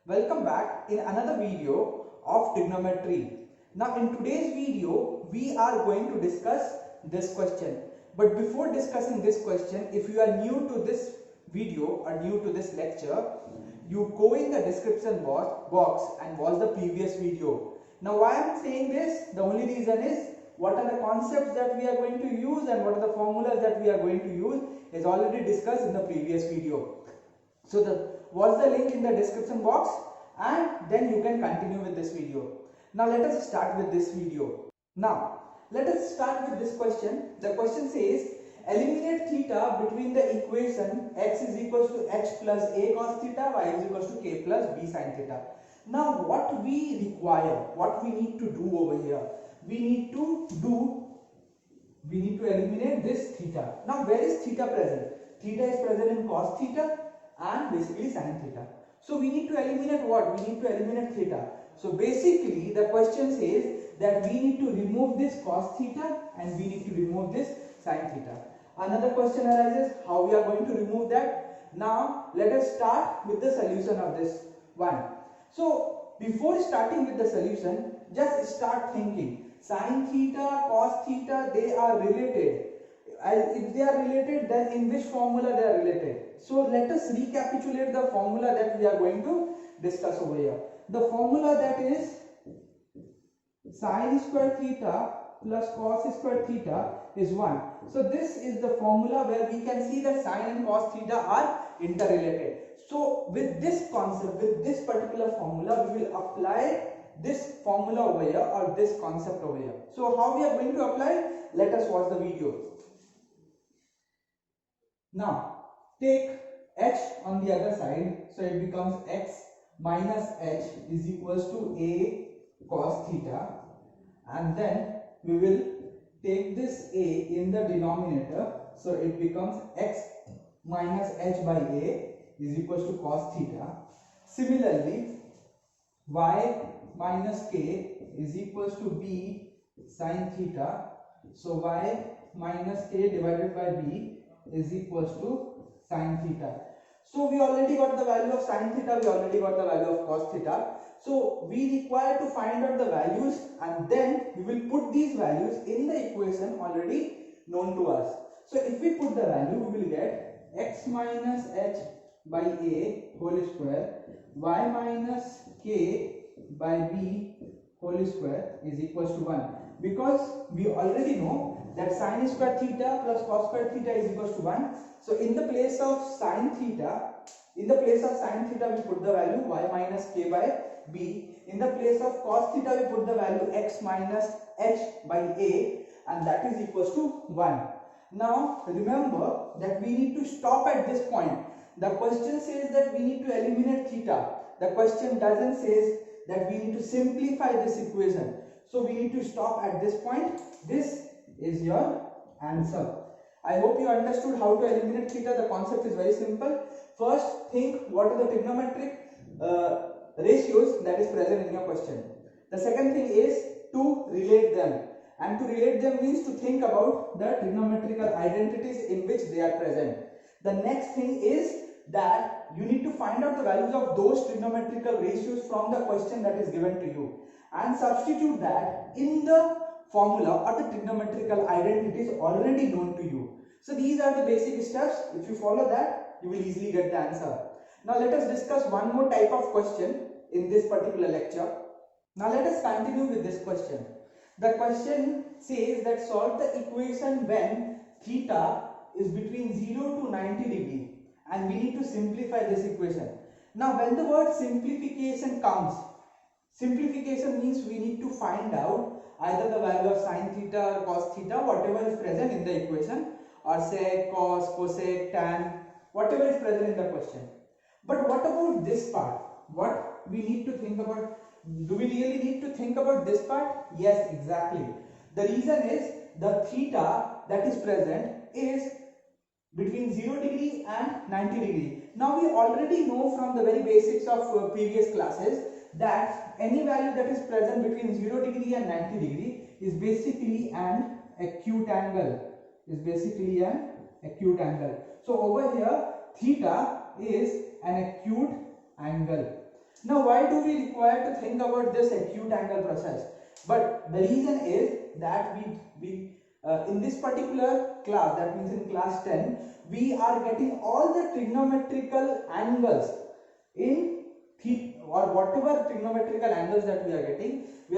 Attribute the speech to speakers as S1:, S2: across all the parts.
S1: Welcome back in another video of trigonometry. Now in today's video we are going to discuss this question. But before discussing this question, if you are new to this video or new to this lecture, you go in the description box and watch the previous video. Now why I am saying this? The only reason is what are the concepts that we are going to use and what are the formulas that we are going to use is already discussed in the previous video. So watch the link in the description box and then you can continue with this video. Now let us start with this video. Now let us start with this question. The question says eliminate theta between the equation x is equals to h plus a cos theta, y is equals to k plus b sin theta. Now what we require, what we need to do over here, we need to eliminate this theta. Now where is theta present? Theta is present in cos theta and basically sin theta. So we need to eliminate what? We need to eliminate theta. So basically the question says that we need to remove this cos theta and we need to remove this sin theta. Another question arises, how we are going to remove that? Now let us start with the solution of this one. So before starting with the solution, just start thinking. Sin theta, cos theta, they are related. If they are related, then in which formula they are related? So let us recapitulate the formula that we are going to discuss over here. The formula that is sin square theta plus cos square theta is 1. So this is the formula where we can see that sin and cos theta are interrelated. So with this concept, with this particular formula, we will apply this formula over here or this concept over here. So how we are going to apply? Let us watch the video. Now take h on the other side, so it becomes x minus h is equals to a cos theta, and then we will take this a in the denominator, so it becomes x minus h by a is equals to cos theta. Similarly, y minus k is equals to b sin theta, so y minus k divided by b is equals to sin theta. So we already got the value of sin theta, we already got the value of cos theta. So we require to find out the values and then we will put these values in the equation already known to us. So if we put the value, we will get x minus h by a whole square, y minus k by b whole square is equals to 1. Because we already know that sin square theta plus cos square theta is equals to 1. So in the place of sin theta, we put the value y minus k by b. In the place of cos theta, we put the value x minus h by a, and that is equals to 1. Now remember that we need to stop at this point. The question says that we need to eliminate theta. The question doesn't say that we need to simplify this equation. So we need to stop at this point. This is your answer. I hope you understood how to eliminate theta. The concept is very simple. First, think what are the trigonometric ratios that is present in your question. The second thing is to relate them. And to relate them means to think about the trigonometrical identities in which they are present. The next thing is that you need to find out the values of those trigonometrical ratios from the question that is given to you and substitute that in the formula or the trigonometrical identities already known to you. So these are the basic steps. If you follow that, you will easily get the answer. Now let us discuss one more type of question in this particular lecture. Now let us continue with this question. The question says that solve the equation when theta is between 0 to 90 degree and we need to simplify this equation. Now when the word simplification comes, simplification means we need to find out either the value of sin theta or cos theta, whatever is present in the equation, or sec, cos, cosec, tan, whatever is present in the question. But what about this part? What we need to think about? Do we really need to think about this part? Yes, exactly. The reason is the theta that is present is between 0 degree and 90 degree. Now we already know from the very basics of previous classes that any value that is present between 0 degree and 90 degree is basically an acute angle. So over here theta is an acute angle. Now why do we require to think about this acute angle process? But the reason is that we in this particular class, that means in class 10, we are getting all the trigonometrical angles in theta, or whatever trigonometrical angles that we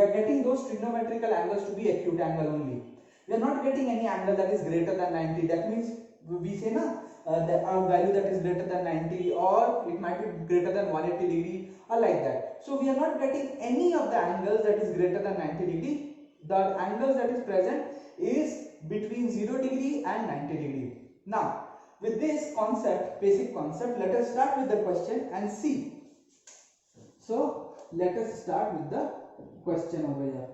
S1: are getting those trigonometrical angles to be acute angle only. We are not getting any angle that is greater than 90. That means we say na that a value that is greater than 90, or it might be greater than 180 degree, or like that. So we are not getting any of the angles that is greater than 90 degree. The angles that is present is between 0 degree and 90 degree. Now with this concept, basic concept, let us start with the question and see. So let us start with the question over here.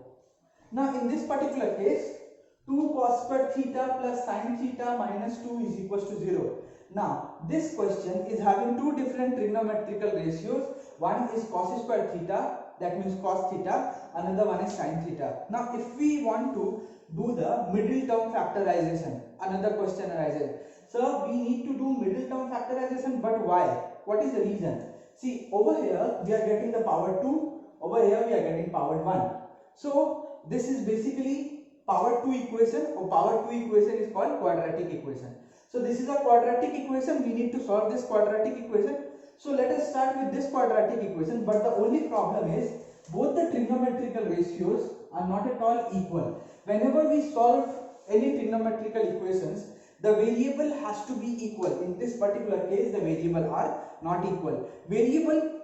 S1: Now in this particular case, 2 cos square theta plus sin theta minus 2 is equals to 0. Now this question is having two different trigonometrical ratios. One is cos square theta, that means cos theta, another one is sin theta. Now if we want to do the middle term factorization, another question arises. So we need to do middle term factorization, but why? What is the reason? See, over here we are getting the power 2, over here we are getting power 1. So this is basically power 2 equation, or power 2 equation is called quadratic equation. So this is a quadratic equation, we need to solve this quadratic equation. So let us start with this quadratic equation, but the only problem is both the trigonometrical ratios are not at all equal. Whenever we solve any trigonometrical equations, the variable has to be equal. In this particular case, the variable are not equal. Variable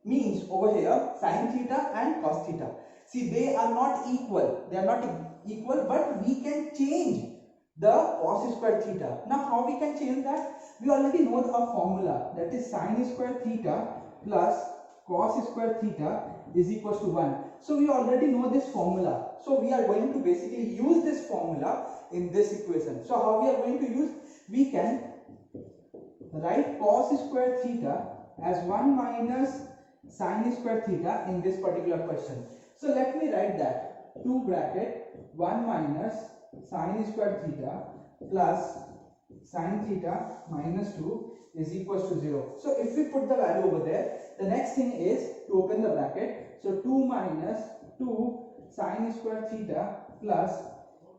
S1: means over here sin theta and cos theta. See, they are not equal. They are not equal, but we can change the cos square theta. Now how we can change that? We already know the formula, that is sin square theta plus cos square theta is equals to 1. So we already know this formula. So we are going to basically use this formula in this equation. So how we are going to use? We can write cos square theta as 1 minus sin square theta in this particular question. So let me write that 2 bracket 1 minus sin square theta plus sin theta minus 2 is equals to 0. So if we put the value over there, the next thing is to open the bracket. So 2 minus 2 sin square theta plus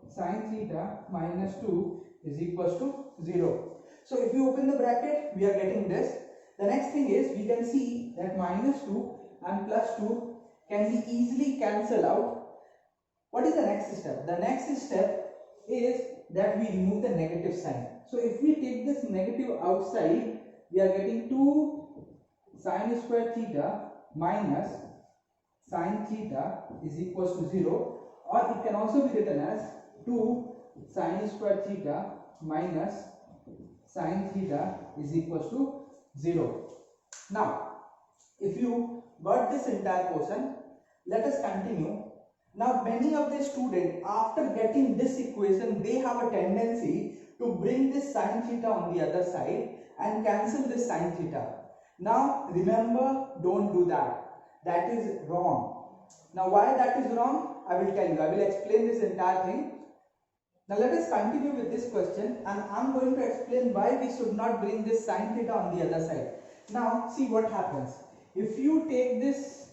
S1: sin theta minus 2 is equals to 0. So if you open the bracket, we are getting this. The next thing is, we can see that minus 2 and plus 2 can be easily cancelled out. What is the next step? The next step is that we remove the negative sign. So if we take this negative outside, we are getting 2 sin square theta minus sin theta is equals to 0, or it can also be written as 2 sin square theta minus sin theta is equals to 0. Now if you got this entire portion, let us continue. Now many of the students, after getting this equation, they have a tendency to bring this sin theta on the other side and cancel this sin theta. Now remember, don't do that. That is wrong. Now why that is wrong, I will tell you. I will explain this entire thing. Now let us continue with this question, and I am going to explain why we should not bring this sin theta on the other side. Now see what happens. If you take this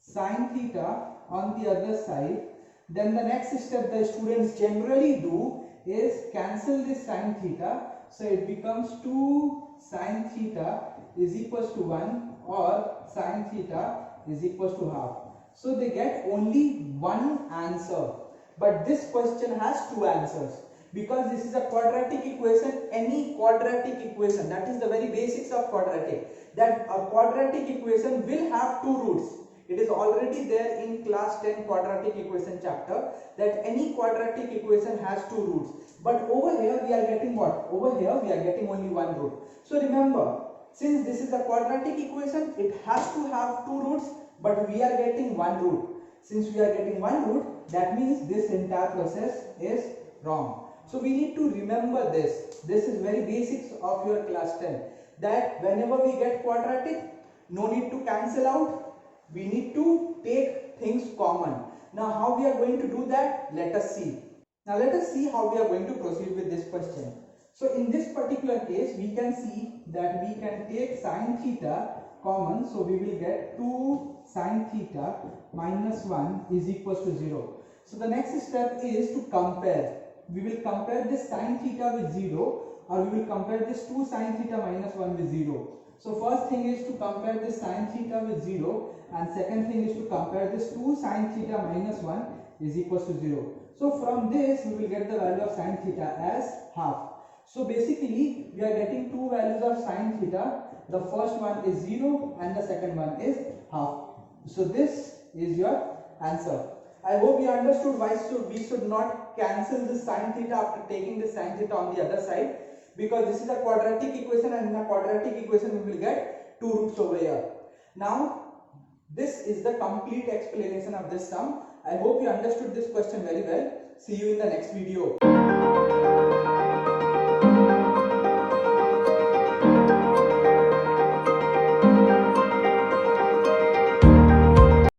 S1: sin theta on the other side, then the next step the students generally do is cancel this sin theta. So it becomes 2 sin theta is equals to 1, or sin theta is equals to half. So they get only one answer. But this question has two answers, because this is a quadratic equation. Any quadratic equation, that is the very basics of quadratic, that a quadratic equation will have two roots. It is already there in class 10 quadratic equation chapter, that any quadratic equation has two roots. But over here we are getting what? Over here we are getting only one root. So remember, since this is a quadratic equation, it has to have two roots, but we are getting one root. Since we are getting one root, that means this entire process is wrong. So we need to remember this. This is very basics of your class 10. That whenever we get quadratic, no need to cancel out. We need to take things common. Now how we are going to do that? Let us see. Now let us see how we are going to proceed with this question. So in this particular case, we can see that we can take sin theta common, so we will get 2 sine theta minus 1 is equals to 0. So the next step is to compare. We will compare this sine theta with 0, or we will compare this 2 sine theta minus 1 with 0. So first thing is to compare this sine theta with 0, and second thing is to compare this 2 sine theta minus 1 is equals to 0. So from this we will get the value of sine theta as half. So basically we are getting two values of sine theta. The first one is 0 and the second one is half. So this is your answer. I hope you understood why we should not cancel this sine theta after taking the sine theta on the other side, because this is a quadratic equation, and in a quadratic equation we will get 2 roots over here. Now this is the complete explanation of this sum. I hope you understood this question very well. See you in the next video.